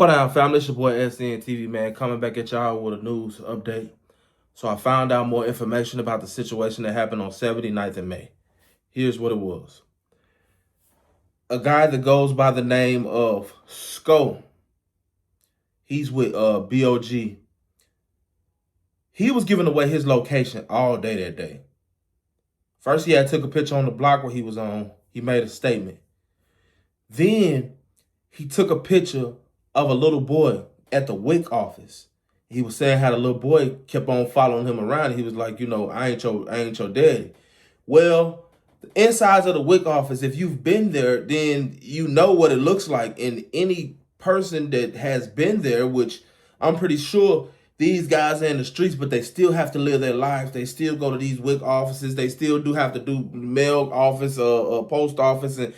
What down, family? It's your boy SNTV, man, coming back at y'all with a news update. So I found out more information about the situation that happened on 79th and May. Here's what it was. A guy that goes by the name of Sko, he's with BOG. He was giving away his location all day that day. First, he had took a picture on the block where he was on. He made a statement. Then he took a picture of a little boy at the WIC office. He was saying how the little boy kept on following him around. He was like, I ain't your daddy. Well, the insides of the WIC office, if you've been there, then you know what it looks like. And any person that has been there, which I'm pretty sure these guys are in the streets, but they still have to live their lives. They still go to these WIC offices. They still do have to do mail office, post office, and,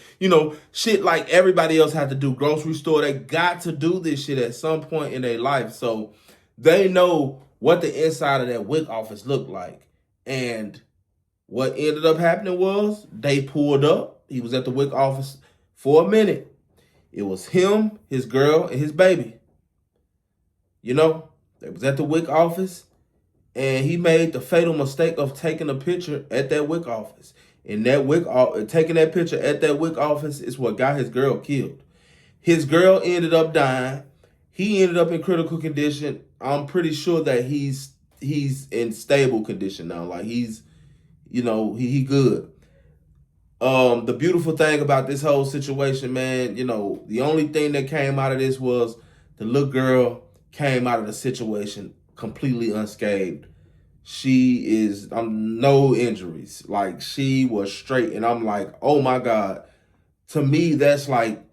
shit like everybody else have to do. Grocery store, they got to do this shit at some point in their life. So they know what the inside of that WIC office looked like. And what ended up happening was they pulled up. He was at the WIC office for a minute. It was him, his girl, and his baby. They was at the WIC office, and he made the fatal mistake of taking a picture at that WIC office. And taking that picture at that WIC office is what got his girl killed. His girl ended up dying. He ended up in critical condition. I'm pretty sure that he's in stable condition now. Like he good. The beautiful thing about this whole situation, man, the only thing that came out of this was the little girl came out of the situation completely unscathed. She is no injuries. Like, she was straight. And I'm like, oh my God. To me, that's like,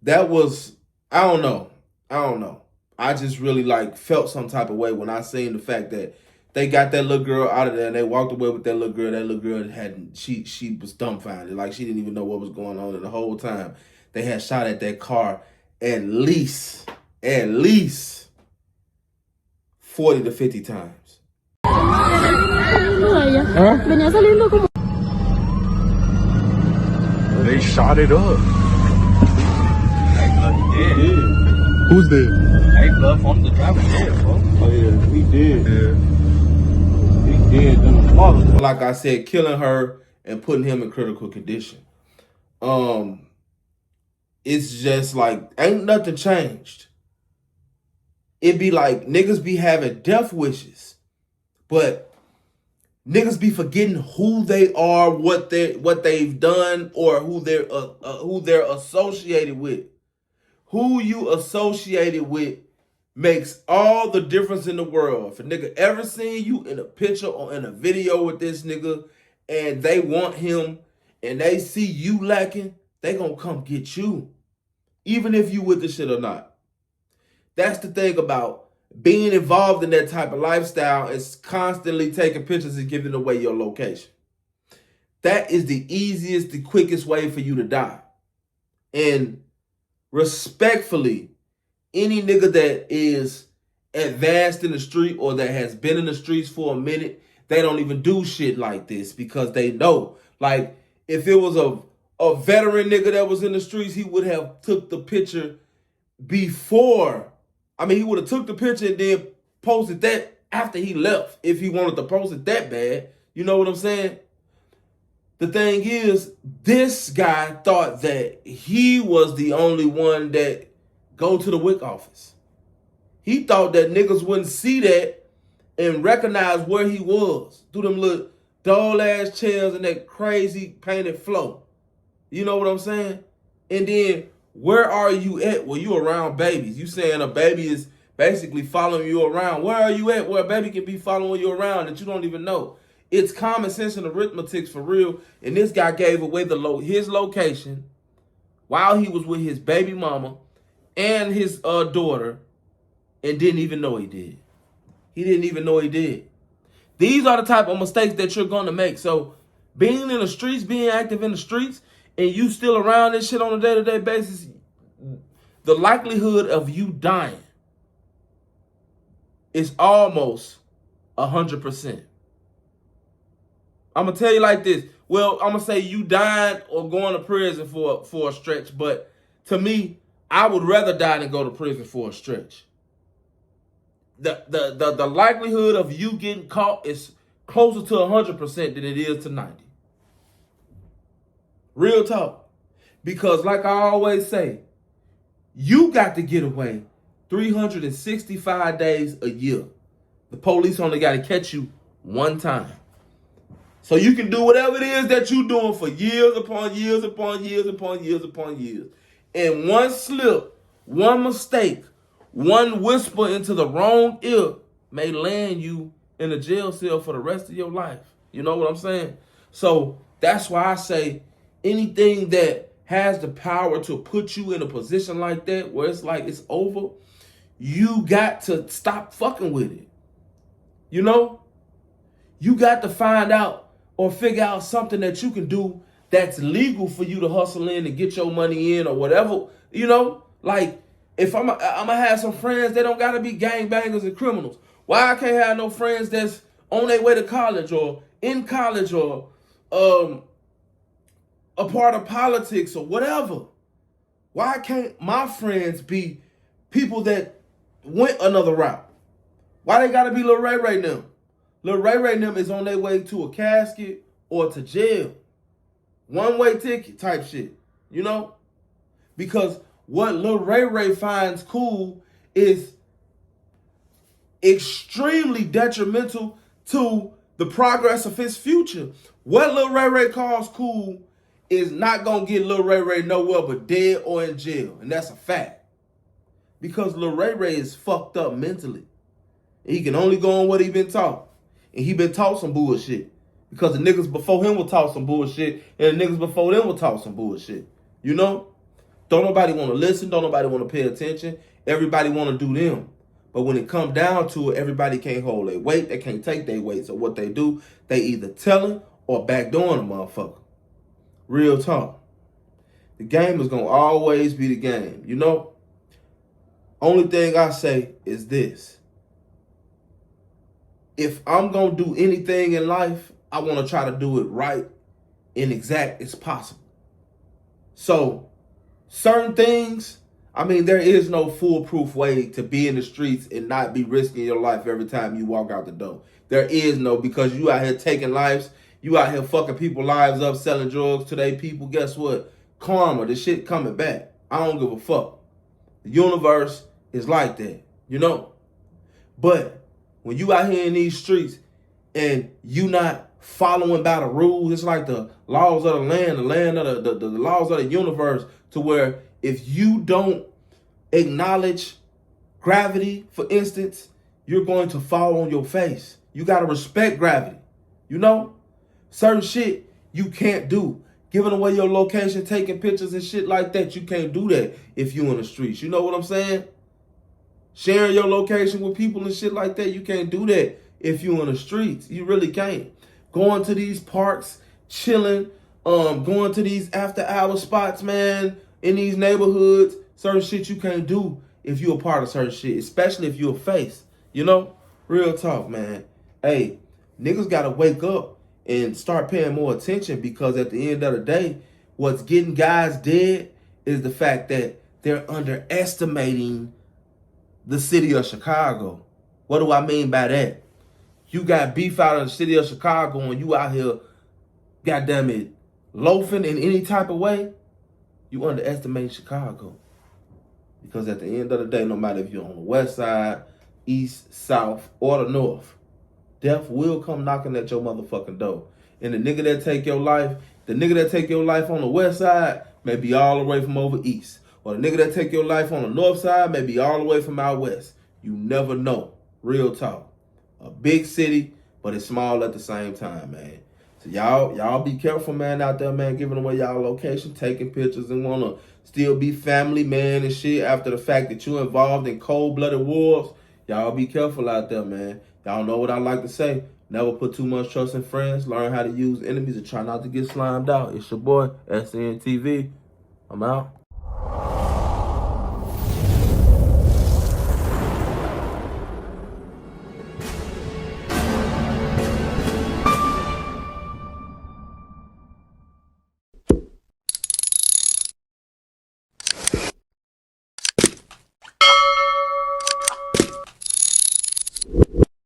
that was, I don't know. I just really felt some type of way when I seen the fact that they got that little girl out of there and they walked away with that little girl. That little girl she was dumbfounded. Like, she didn't even know what was going on. And the whole time they had shot at that car at least 40 to 50 times. They shot it up. He did. Who's dead? Hey, blood from the driver dead, bro. Oh yeah, we did. He did. Like I said, killing her and putting him in critical condition. It's just like, ain't nothing changed. It be like niggas be having death wishes, but niggas be forgetting who they are, what they've done, or who they're associated with. Who you associated with makes all the difference in the world. If a nigga ever seen you in a picture or in a video with this nigga and they want him and they see you lacking, they gonna come get you, even if you with the shit or not. That's the thing about being involved in that type of lifestyle, is constantly taking pictures and giving away your location. That is the easiest, the quickest way for you to die. And respectfully, any nigga that is advanced in the street or that has been in the streets for a minute, they don't even do shit like this because they know. Like, if it was a veteran nigga that was in the streets, he would have took the picture before. He would have took the picture and then posted that after he left if he wanted to post it that bad. You know what I'm saying? The thing is, this guy thought that he was the only one that go to the WIC office. He thought that niggas wouldn't see that and recognize where he was through them little dull-ass chairs and that crazy painted flow. You know what I'm saying? And then, where are you at? Well, you around babies. You saying a baby is basically following you around. Where are you at where a baby can be following you around that you don't even know? It's common sense and arithmetic for real. And this guy gave away his location while he was with his baby mama and his daughter and didn't even know he did. He didn't even know he did. These are the type of mistakes that you're going to make. So being in the streets, being active in the streets, and you still around this shit on a day-to-day basis, the likelihood of you dying is almost 100%. I'm going to tell you like this. Well, I'm going to say you dying or going to prison for a stretch, but to me, I would rather die than go to prison for a stretch. The likelihood of you getting caught is closer to 100% than it is to 90. Real talk. Because like I always say, you got to get away 365 days a year. The police only got to catch you one time. So you can do whatever it is that you're doing for years upon years upon years upon years upon years. And one slip, one mistake, one whisper into the wrong ear may land you in a jail cell for the rest of your life. You know what I'm saying? So that's why I say anything that has the power to put you in a position like that where it's like it's over, you got to stop fucking with it. You know? You got to find out or figure out something that you can do that's legal for you to hustle in and get your money in or whatever. You know? Like, if I'm going to have some friends, they don't got to be gangbangers and criminals. Why I can't have no friends that's on their way to college or in college or a part of politics or whatever? Why can't my friends be people that went another route? Why they got to be Lil Ray Ray them? Lil Ray Ray them is on their way to a casket or to jail. One-way ticket type shit, you know? Because what Lil Ray Ray finds cool is extremely detrimental to the progress of his future. What Lil Ray Ray calls cool is not going to get Lil Ray Ray nowhere but dead or in jail. And that's a fact. Because Lil Ray Ray is fucked up mentally. He can only go on what he been taught. And he been taught some bullshit. Because the niggas before him were taught some bullshit. And the niggas before them were taught some bullshit. You know? Don't nobody want to listen. Don't nobody want to pay attention. Everybody want to do them. But when it comes down to it, everybody can't hold their weight. They can't take their weight. So what they do, they either telling or backdooring a motherfucker. Real talk. The game is going to always be the game. You know? Only thing I say is this. If I'm going to do anything in life, I want to try to do it right and exact as possible. So, certain things, I mean, there is no foolproof way to be in the streets and not be risking your life every time you walk out the door. There is no, because you out here taking lives, you out here fucking people's lives up, selling drugs to their people. Guess what? Karma, the shit coming back. I don't give a fuck. The universe is like that, you know? But when you out here in these streets and you not following by the rules, it's like the laws of the land of the laws of the universe, to where if you don't acknowledge gravity, for instance, you're going to fall on your face. You got to respect gravity. You know? Certain shit you can't do. Giving away your location, taking pictures and shit like that, you can't do that if you in the streets. You know what I'm saying? Sharing your location with people and shit like that, you can't do that if you in the streets. You really can't. Going to these parks, chilling, going to these after-hour spots, man, in these neighborhoods, certain shit you can't do if you a part of certain shit, especially if you a face, you know? Real talk, man. Hey, niggas gotta wake up and start paying more attention, because at the end of the day, what's getting guys dead is the fact that they're underestimating the city of Chicago. What do I mean by that? You got beef out of the city of Chicago and you out here, goddamn it, loafing in any type of way, you underestimate Chicago. Because at the end of the day, no matter if you're on the west side, east, south, or the north, death will come knocking at your motherfucking door. And the nigga that take your life on the west side may be all the way from over east. Or the nigga that take your life on the north side may be all the way from out west. You never know. Real talk. A big city, but it's small at the same time, man. So y'all be careful, man, out there, man, giving away y'all location, taking pictures, and want to still be family, man, and shit after the fact that you're involved in cold-blooded wars. Y'all be careful out there, man. Y'all know what I like to say. Never put too much trust in friends. Learn how to use enemies and try not to get slimed out. It's your boy, SNTV. I'm out.